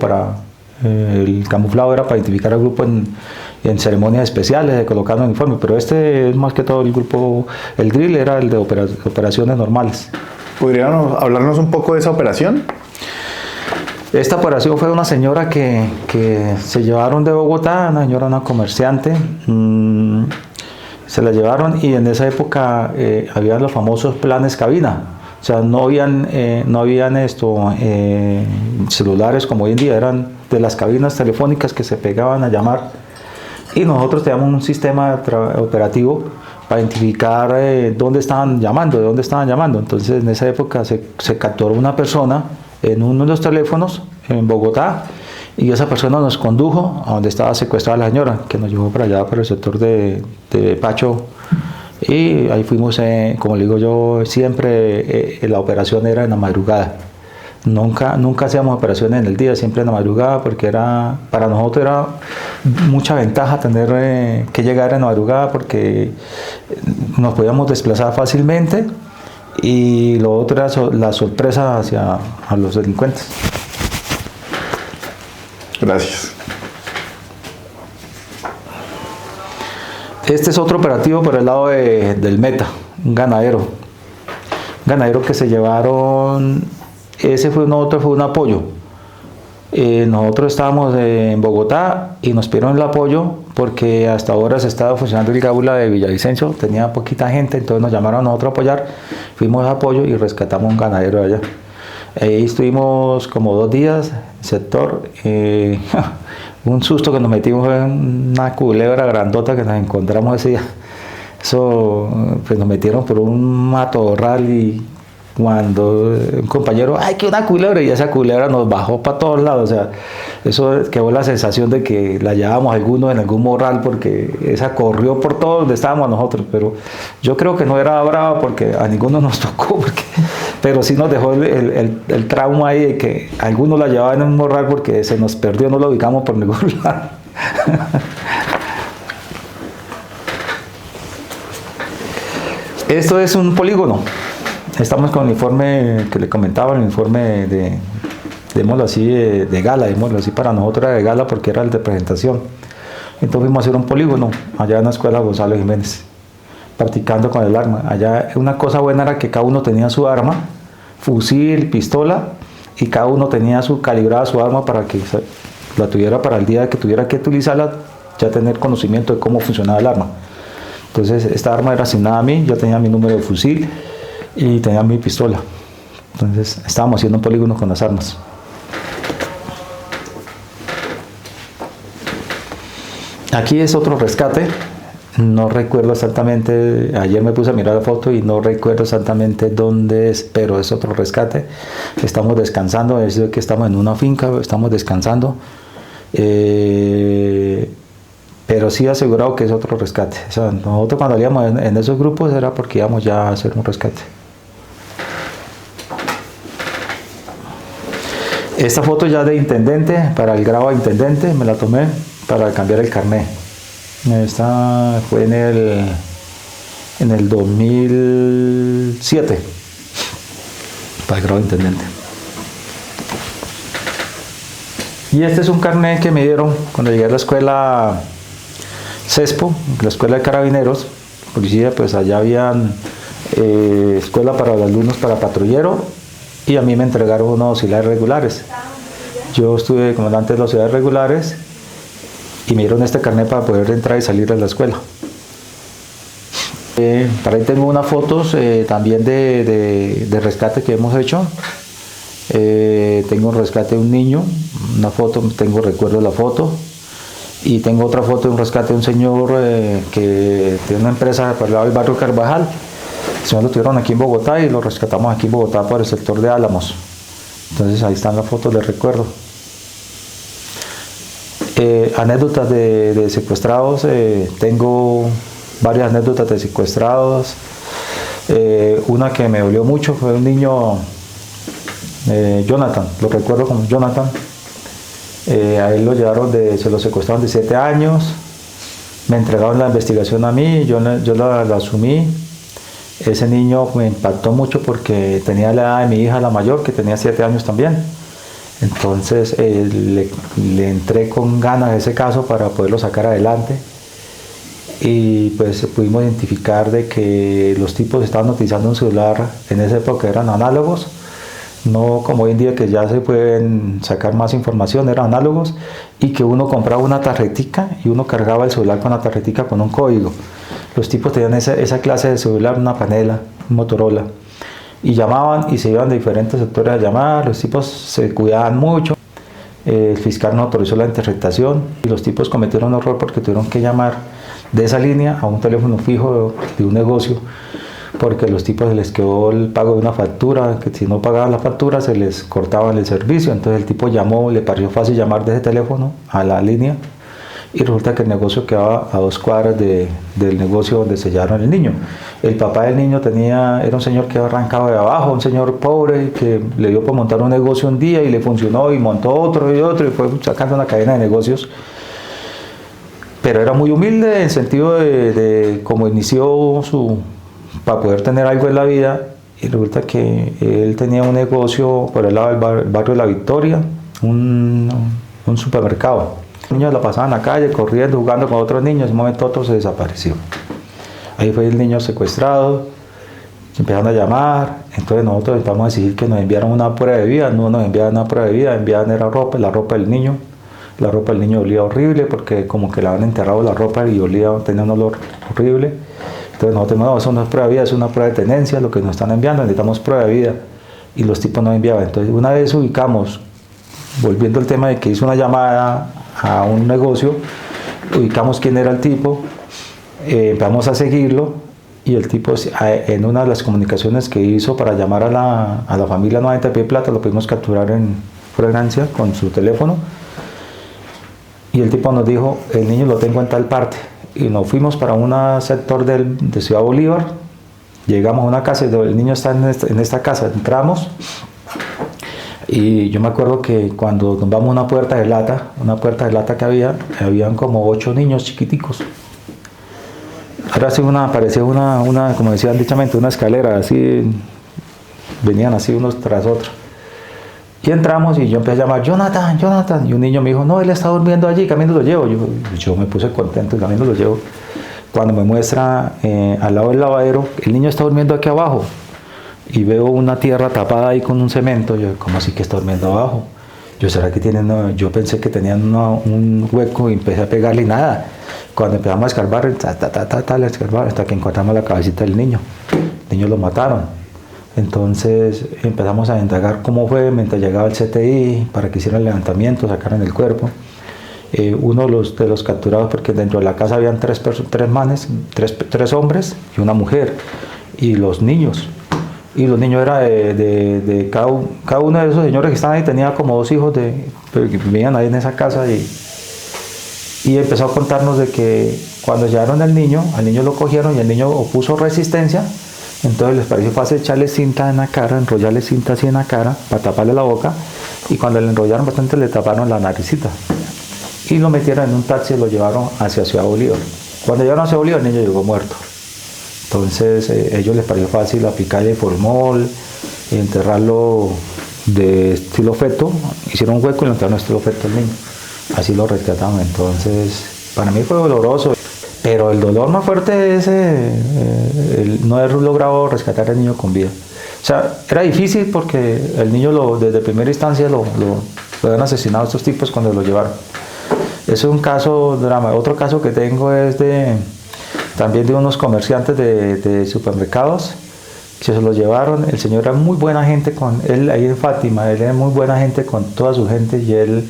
el camuflado era para identificar al grupo en ceremonias especiales, de colocar un uniforme, pero este es más que todo el grupo, el drill era el de operaciones normales. ¿Podrían hablarnos un poco de esa operación? Esta operación fue una señora que se llevaron de Bogotá, una comerciante, se la llevaron y en esa época habían los famosos planes cabina. O sea, no habían celulares como hoy en día, eran de las cabinas telefónicas que se pegaban a llamar. Y nosotros teníamos un sistema operativo para identificar dónde estaban llamando, de dónde estaban llamando. Entonces en esa época se capturó una persona en uno de los teléfonos en Bogotá y esa persona nos condujo a donde estaba secuestrada la señora, que nos llevó para allá, para el sector de Pacho, y ahí fuimos, como le digo yo, siempre la operación era en la madrugada. Nunca hacíamos operaciones en el día, siempre en la madrugada, porque para nosotros era mucha ventaja tener que llegar en la madrugada, porque nos podíamos desplazar fácilmente, y lo otro era la sorpresa hacia los delincuentes. Gracias. Este es otro operativo por el lado del Meta, un ganadero que se llevaron. Ese fue un apoyo. Nosotros estábamos en Bogotá y nos pidieron el apoyo porque hasta ahora se estaba funcionando el Gaula de Villavicencio, tenía poquita gente, entonces nos llamaron a nosotros a apoyar, fuimos a apoyo y rescatamos un ganadero allá. Ahí estuvimos como 2 días, sector, un susto que nos metimos en una culebra grandota que nos encontramos ese día. Eso, pues nos metieron por un matorral y cuando un compañero, ¡ay, que una culebra! Y esa culebra nos bajó para todos lados. O sea, eso quedó la sensación de que la llevábamos alguno en algún morral, porque esa corrió por todo donde estábamos nosotros. Pero yo creo que no era brava porque a ninguno nos tocó, pero sí nos dejó el trauma ahí de que algunos la llevaban en un morral porque se nos perdió, no lo ubicamos por ningún lado. Esto es un polígono. Estamos con el informe que le comentaba, el informe digámoslo así, de gala, digámoslo así, para nosotros era de gala porque era el de presentación. Entonces fuimos a hacer un polígono allá en la escuela Gonzalo Jiménez, practicando con el arma. Allá una cosa buena era que cada uno tenía su arma, fusil, pistola, y cada uno tenía calibrada su arma para que la tuviera para el día que tuviera que utilizarla, ya tener conocimiento de cómo funcionaba el arma. Entonces esta arma era asignada a mí, yo tenía mi número de fusil y tenía mi pistola. Entonces estábamos haciendo un polígono con las armas. Aquí es otro rescate. No recuerdo exactamente, ayer me puse a mirar la foto y no recuerdo exactamente dónde es, pero es otro rescate. Estamos descansando, es decir, que estamos en una finca, estamos descansando. Pero sí asegurado que es otro rescate. O sea, nosotros cuando salíamos en esos grupos era porque íbamos ya a hacer un rescate. Esta foto ya de intendente, para el grado de intendente, me la tomé para cambiar el carné. Esta fue en el 2007, para el grado de intendente. Y este es un carné que me dieron cuando llegué a la escuela CESPO, la escuela de carabineros, policía, pues allá habían escuela para los alumnos para patrullero, y a mí me entregaron unos auxiliares regulares. Yo estuve comandante de los auxiliares regulares y me dieron este carnet para poder entrar y salir de la escuela. Para ahí tengo unas fotos también de rescate que hemos hecho. Tengo un rescate de un niño, una foto, recuerdo la foto. Y tengo otra foto de un rescate de un señor que tiene una empresa por el lado del barrio Carvajal. El señor lo tuvieron aquí en Bogotá y lo rescatamos aquí en Bogotá por el sector de Álamos. Entonces ahí están las fotos de recuerdo. Anécdotas de secuestrados, tengo varias anécdotas de secuestrados. Una que me dolió mucho fue un niño, Jonathan, lo recuerdo como Jonathan. A él lo llevaron, se lo secuestraron de 7 años, me entregaron la investigación a mí, yo la asumí. Ese niño me impactó mucho porque tenía la edad de mi hija, la mayor, que tenía 7 años también. Entonces le entré con ganas ese caso para poderlo sacar adelante, y pues pudimos identificar de que los tipos estaban utilizando un celular, en esa época eran análogos, no como hoy en día que ya se pueden sacar más información, eran análogos, y que uno compraba una tarjetica y uno cargaba el celular con la tarjetica con un código. Los tipos tenían esa clase de celular, una panela, un Motorola, y llamaban y se iban de diferentes sectores a llamar. Los tipos se cuidaban mucho, El fiscal no autorizó la interceptación y los tipos cometieron un error porque tuvieron que llamar de esa línea a un teléfono fijo de un negocio, porque a los tipos se les quedó el pago de una factura, que si no pagaban la factura se les cortaban el servicio. Entonces el tipo llamó, le pareció fácil llamar de ese teléfono a la línea, y resulta que el negocio quedaba a 2 cuadras del negocio donde sellaron el niño. El papá del niño era un señor que arrancaba de abajo, un señor pobre que le dio por montar un negocio un día y le funcionó, y montó otro y otro, y fue sacando una cadena de negocios. Pero era muy humilde en el sentido de cómo inició para poder tener algo en la vida, y resulta que él tenía un negocio por el lado del barrio de La Victoria, un supermercado. Los niños la pasaban en la calle, corriendo, jugando con otros niños, en un momento otro se desapareció. Ahí fue el niño secuestrado, empezaron a llamar, entonces nosotros empezamos a exigir que nos enviaran una prueba de vida. No nos enviaban una prueba de vida, enviaban era la ropa del niño. La ropa del niño olía horrible porque como que le habían enterrado la ropa y tenía un olor horrible. Entonces nosotros, no, eso no es prueba de vida, es una prueba de tenencia, lo que nos están enviando, necesitamos prueba de vida. Y los tipos no enviaban. Entonces una vez ubicamos, volviendo al tema de que hizo una llamada a un negocio, ubicamos quién era el tipo, empezamos a seguirlo, y el tipo en una de las comunicaciones que hizo para llamar a la familia nuevamente a pie de plata, lo pudimos capturar en flagrancia con su teléfono, y el tipo nos dijo, el niño lo tengo en tal parte, y nos fuimos para un sector de Ciudad Bolívar, llegamos a una casa, el niño está en esta casa, entramos. Y yo me acuerdo que cuando nos vamos a una puerta de lata que habían como 8 niños chiquiticos. Ahora sí parecía una, como decían dichamente, una escalera, así, venían así unos tras otros. Y entramos y yo empecé a llamar, Jonathan, Jonathan, y un niño me dijo, no, él está durmiendo allí, camino lo llevo. Yo me puse contento, camino lo llevo. Cuando me muestra al lado del lavadero, el niño está durmiendo aquí abajo. Y veo una tierra tapada ahí con un cemento. Yo, ¿cómo así que está durmiendo abajo? ¿Será que tienen? No? Yo pensé que tenían un hueco y empecé a pegarle y nada. Cuando empezamos a escarbar, hasta que encontramos la cabecita del niño. El niño lo mataron. Entonces empezamos a indagar cómo fue mientras llegaba el CTI para que hicieran el levantamiento, sacaran el cuerpo. Uno de los capturados, porque dentro de la casa habían tres hombres y una mujer, y los niños. Y los niños era de cada uno de esos señores que estaban ahí tenía como 2 hijos que vivían ahí en esa casa, y empezó a contarnos de que cuando llevaron al niño lo cogieron y el niño opuso resistencia. Entonces les pareció fácil echarle cinta en la cara, enrollarle cinta así en la cara para taparle la boca, y cuando le enrollaron bastante le taparon la naricita y lo metieron en un taxi y lo llevaron hacia Ciudad Bolívar. Cuando llegaron a Ciudad Bolívar el niño llegó muerto. Entonces ellos les pareció fácil aplicarle formol, enterrarlo de estilo feto, hicieron un hueco y lo enterraron de estilo feto al niño. Así lo rescataron. Entonces para mí fue doloroso, pero el dolor más fuerte es no haber logrado rescatar al niño con vida. O sea, era difícil porque el niño desde primera instancia lo habían asesinado estos tipos cuando lo llevaron. Eso es un caso drama. Otro caso que tengo es también de unos comerciantes de supermercados que se los llevaron. El señor era muy buena gente con él ahí en Fátima, él era muy buena gente con toda su gente, y él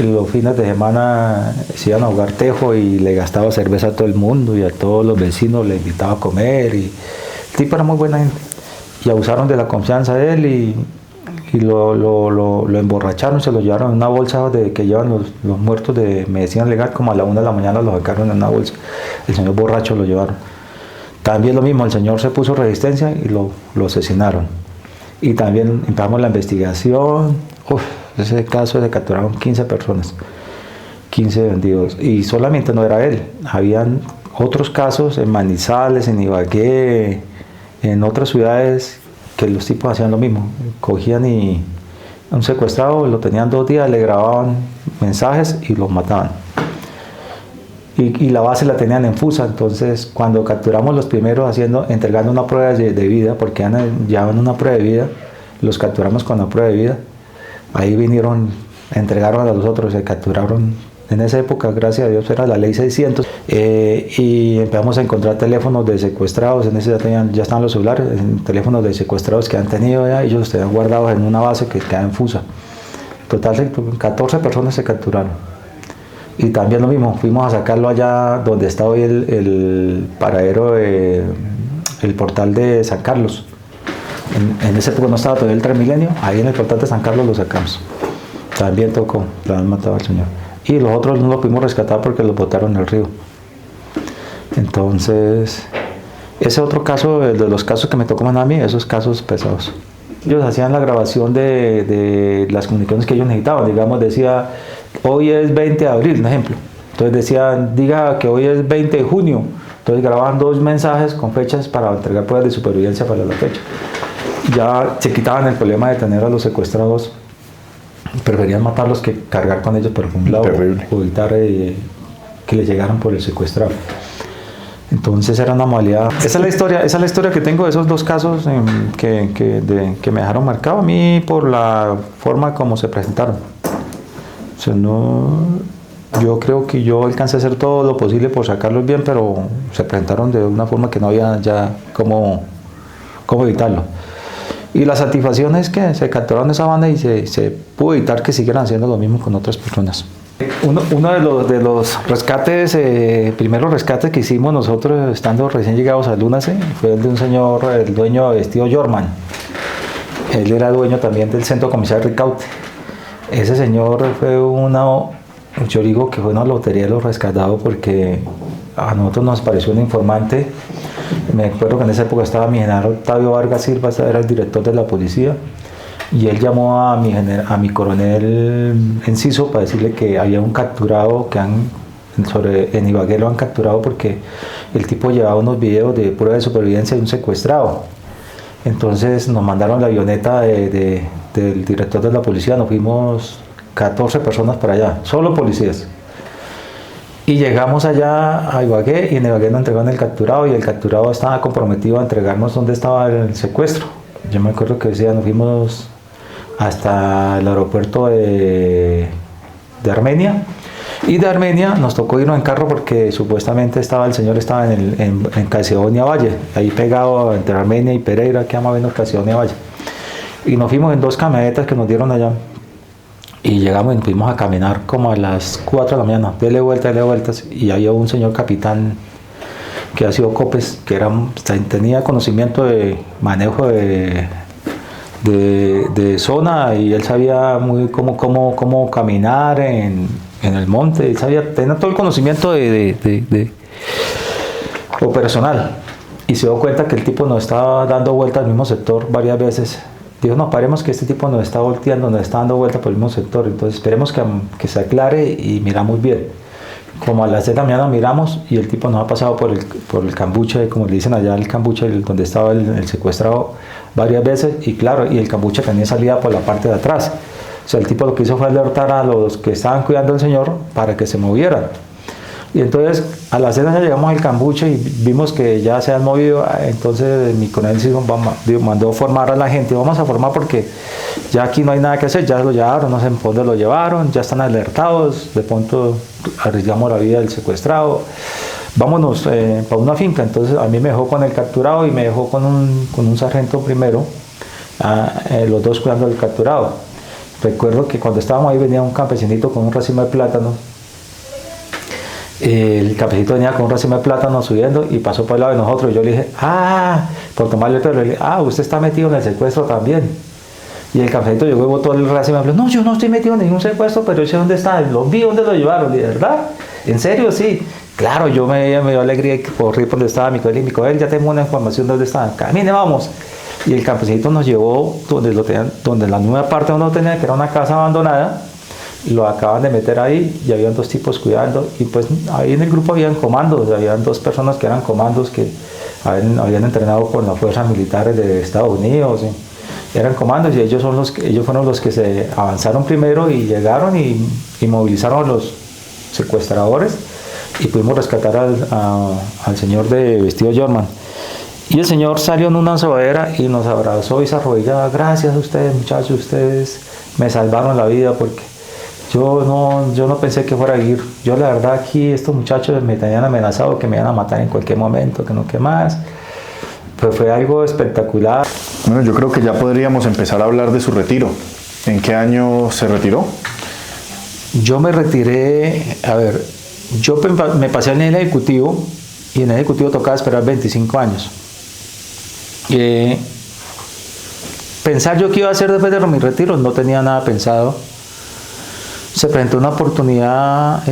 los fines de semana se iban a jugar tejo y le gastaba cerveza a todo el mundo y a todos los vecinos le invitaba a comer, y el tipo era muy buena gente, y abusaron de la confianza de él y lo emborracharon, se lo llevaron en una bolsa que llevan los muertos de medicina legal, como a la 1 de la mañana lo sacaron en una bolsa. El señor borracho lo llevaron. También lo mismo, el señor se puso resistencia y lo asesinaron. Y también empezamos la investigación. Ese caso se capturaron 15 personas, 15 vendidos. Y solamente no era él, habían otros casos en Manizales, en Ibagué, en otras ciudades, que los tipos hacían lo mismo, cogían y un secuestrado, lo tenían 2 días, le grababan mensajes y los mataban. Y la base la tenían en Fusa. Entonces cuando capturamos los primeros entregando una prueba de vida, porque llevaban una prueba de vida, los capturamos con la prueba de vida, ahí entregaron a los otros, se capturaron. En esa época, gracias a Dios, era la ley 600, y empezamos a encontrar teléfonos de secuestrados. En ese ya estaban los celulares, teléfonos de secuestrados que han tenido ya, ellos los tenían guardados en una base que queda en Fusa. Total, 14 personas se capturaron. Y también lo mismo, fuimos a sacarlo allá donde está hoy el paradero, el portal de San Carlos. En ese época no estaba todavía el Transmilenio, ahí en el portal de San Carlos lo sacamos. También tocó, lo han matado al señor. Y los otros no los pudimos rescatar porque los botaron en el río. Entonces, ese otro caso, de los casos que me tocó más a mí, esos casos pesados. Ellos hacían la grabación de las comunicaciones que ellos necesitaban. Digamos, decía, hoy es 20 de abril, un ejemplo. Entonces decían, diga que hoy es 20 de junio. Entonces grababan 2 mensajes con fechas para entregar pruebas de supervivencia para la fecha. Ya se quitaban el problema de tener a los secuestrados. Preferían matarlos que cargar con ellos por un lado o evitar que les llegaran por el secuestrado. Entonces era una modalidad. Esa es la historia que tengo de esos 2 casos que me dejaron marcado a mí por la forma como se presentaron. O sea, yo creo que yo alcancé a hacer todo lo posible por sacarlos bien, pero se presentaron de una forma que no había ya cómo evitarlo. Y la satisfacción es que se capturaron esa banda y se pudo evitar que siguieran haciendo lo mismo con otras personas. Uno de los rescates, primeros rescates que hicimos nosotros estando recién llegados a Lunace, fue el de un señor, el dueño de Vestido Jorman. Él era dueño también del centro comercial Ricaute. Ese señor fue yo digo que fue una lotería de los rescatados porque a nosotros nos pareció un informante. Me acuerdo que en esa época estaba mi general Octavio Vargas Silva, era el director de la policía. Y él llamó a mi coronel Enciso para decirle que había un capturado en Ibagué lo han capturado porque el tipo llevaba unos videos de prueba de supervivencia de un secuestrado. Entonces nos mandaron la avioneta del director de la policía, nos fuimos 14 personas para allá, solo policías. Y llegamos allá a Ibagué y en Ibagué nos entregaron el capturado y el capturado estaba comprometido a entregarnos dónde estaba el secuestro. Yo me acuerdo que decía, nos fuimos hasta el aeropuerto de Armenia y de Armenia nos tocó irnos en carro porque supuestamente el señor estaba en Calcedonia Valle, ahí pegado entre Armenia y Pereira, que más o menos Calcedonia Valle, y nos fuimos en 2 camionetas que nos dieron allá y llegamos y nos fuimos a caminar como a las 4 de la mañana, dele vueltas y había un señor capitán que ha sido Copes, que tenía conocimiento de manejo de zona y él sabía muy cómo caminar en el monte, tenía todo el conocimiento de operacional y se dio cuenta que el tipo nos estaba dando vueltas al mismo sector varias veces. Dijo, no, paremos que este tipo nos está volteando, nos está dando vueltas por el mismo sector, entonces esperemos que se aclare y miramos bien. Como a las 6 de la mañana miramos y el tipo nos ha pasado por el cambuche, como le dicen allá, el cambuche donde estaba el secuestrado varias veces y claro, y el cambuche tenía salida por la parte de atrás. O sea, el tipo lo que hizo fue alertar a los que estaban cuidando al señor para que se movieran. Y entonces a las 6 de la mañana llegamos al cambuche y vimos que ya se han movido, entonces mi coronel mandó formar a la gente, vamos a formar porque ya aquí no hay nada que hacer, ya lo llevaron, no sé por dónde lo llevaron, ya están alertados, de pronto arriesgamos la vida del secuestrado, vámonos para una finca. Entonces a mí me dejó con el capturado y me dejó con un sargento primero, los 2 cuidando del capturado. Recuerdo que cuando estábamos ahí venía un campesinito con un racimo de plátano. El campesito venía con un racimo de plátano subiendo y pasó por el lado de nosotros. Y yo le dije, por tomarle el pelo, le dije, usted está metido en el secuestro también. Y el campesito llegó y botó el racimo y me dijo, no, yo no estoy metido en ningún secuestro, pero yo sé dónde está, lo vi, ¿dónde lo llevaron? ¿De verdad? ¿En serio? Sí. Claro, me dio alegría por ir por donde estaba mi coronel, ya tengo una información de dónde está. Camine, vamos. Y el campesito nos llevó donde la nueva parte donde lo tenía, que era una casa abandonada. Lo acaban de meter ahí y habían 2 tipos cuidando y pues ahí en el grupo habían comandos, habían 2 personas que eran comandos que habían entrenado con las fuerzas militares de Estados Unidos, eran comandos y ellos fueron los que se avanzaron primero y llegaron y movilizaron a los secuestradores y pudimos rescatar al señor de Vestido Jorman. Y el señor salió en una sobadera y nos abrazó y se arrodillaba, gracias a ustedes muchachos, ustedes me salvaron la vida porque yo no pensé que fuera a ir. Yo la verdad aquí estos muchachos me tenían amenazado que me iban a matar en cualquier momento, que no, que más. Pues fue algo espectacular. Bueno, yo creo que ya podríamos empezar a hablar de su retiro. ¿En qué año se retiró? Yo me retiré, a ver, yo me pasé en el ejecutivo y en el ejecutivo tocaba esperar 25 años. Pensar yo qué iba a hacer después de mi retiro, no tenía nada pensado. Se presentó una oportunidad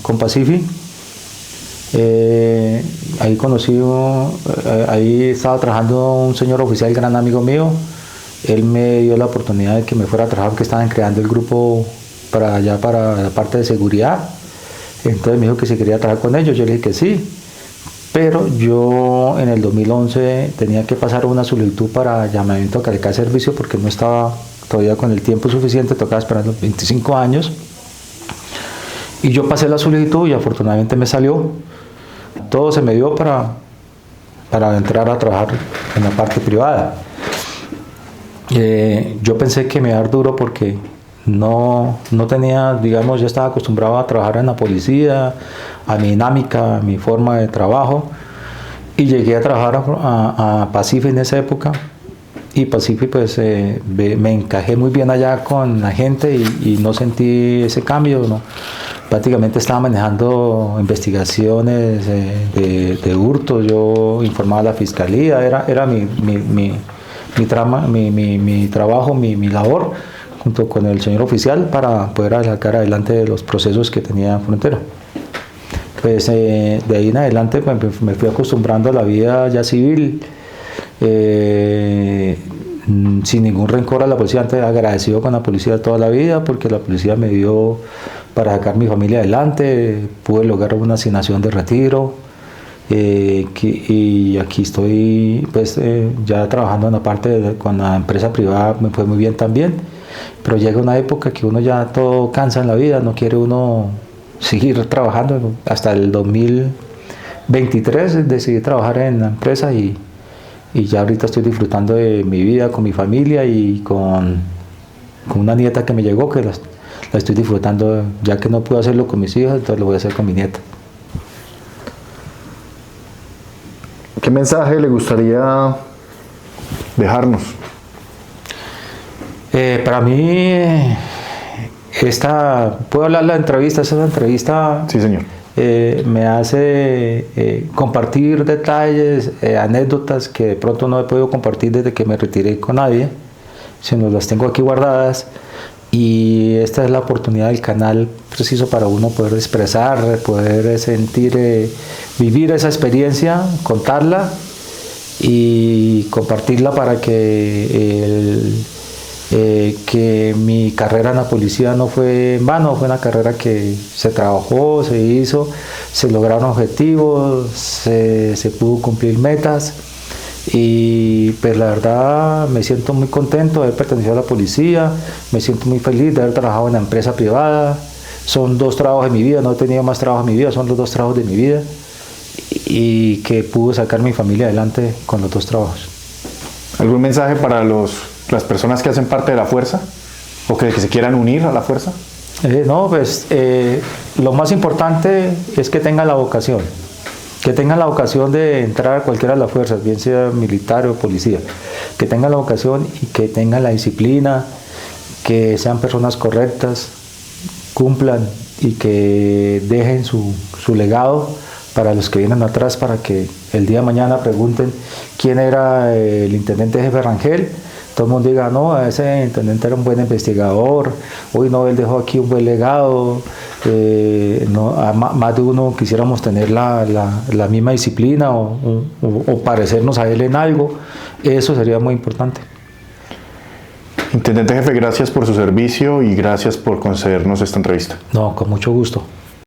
con Pacific. Ahí conocí, ahí estaba trabajando un señor oficial, gran amigo mío. Él me dio la oportunidad de que me fuera a trabajar, que estaban creando el grupo para allá, para la parte de seguridad. Entonces me dijo que si quería trabajar con ellos, yo le dije que sí. Pero yo en el 2011 tenía que pasar una solicitud para llamamiento a calidad de servicio porque no estaba todavía con el tiempo suficiente, tocaba esperar los 25 años. Y yo pasé la solicitud y afortunadamente me salió. Todo se me dio para entrar a trabajar en la parte privada. Yo pensé que me iba a dar duro porque no tenía, digamos, yo estaba acostumbrado a trabajar en la policía, a mi dinámica, a mi forma de trabajo, y llegué a trabajar a Pacific en esa época, y Pacific pues me encajé muy bien allá con la gente y no sentí ese cambio, ¿no? Prácticamente estaba manejando investigaciones de hurtos, yo informaba a la fiscalía, era mi trabajo, mi labor, junto con el señor oficial, para poder sacar adelante los procesos que tenía en frontera. Pues de ahí en adelante pues, me fui acostumbrando a la vida ya civil, sin ningún rencor a la policía, antes agradecido con la policía toda la vida, porque la policía me dio para sacar mi familia adelante, pude lograr una asignación de retiro, y aquí estoy pues ya trabajando en la parte con la empresa privada, me fue muy bien también, pero llega una época que uno ya todo cansa en la vida, no quiere uno seguir trabajando. Hasta el 2023 decidí trabajar en la empresa y ya ahorita estoy disfrutando de mi vida con mi familia y con una nieta que me llegó, que la estoy disfrutando, ya que no puedo hacerlo con mis hijas, entonces lo voy a hacer con mi nieta. ¿Qué mensaje le gustaría dejarnos? Para mí, ¿puedo hablar de la entrevista? Esa entrevista Sí, señor. Me hace compartir detalles, anécdotas que de pronto no he podido compartir desde que me retiré con nadie, sino las tengo aquí guardadas. Y esta es la oportunidad del canal preciso para uno poder expresar, poder sentir, vivir esa experiencia, contarla y compartirla para que mi carrera en la policía no fue en vano, fue una carrera que se trabajó, se hizo, se lograron objetivos, se pudo cumplir metas. Y pues la verdad me siento muy contento de haber pertenecido a la policía, me siento muy feliz de haber trabajado en la empresa privada. Son 2 trabajos de mi vida, no he tenido más trabajos en mi vida, son los 2 trabajos de mi vida, y que pude sacar mi familia adelante con los 2 trabajos. ¿Algún mensaje para las personas que hacen parte de la fuerza o que se quieran unir a la fuerza? No, pues lo más importante es que tengan la vocación. Que tengan la vocación de entrar a cualquiera de las fuerzas, bien sea militar o policía, que tengan la vocación y que tengan la disciplina, que sean personas correctas, cumplan y que dejen su legado para los que vienen atrás, para que el día de mañana pregunten quién era el intendente jefe Rangel. Todo el mundo diga, no, ese intendente era un buen investigador, hoy no, él dejó aquí un buen legado. Más de uno quisiéramos tener la misma disciplina o parecernos a él en algo. Eso sería muy importante. Intendente jefe, gracias por su servicio y gracias por concedernos esta entrevista. No, con mucho gusto.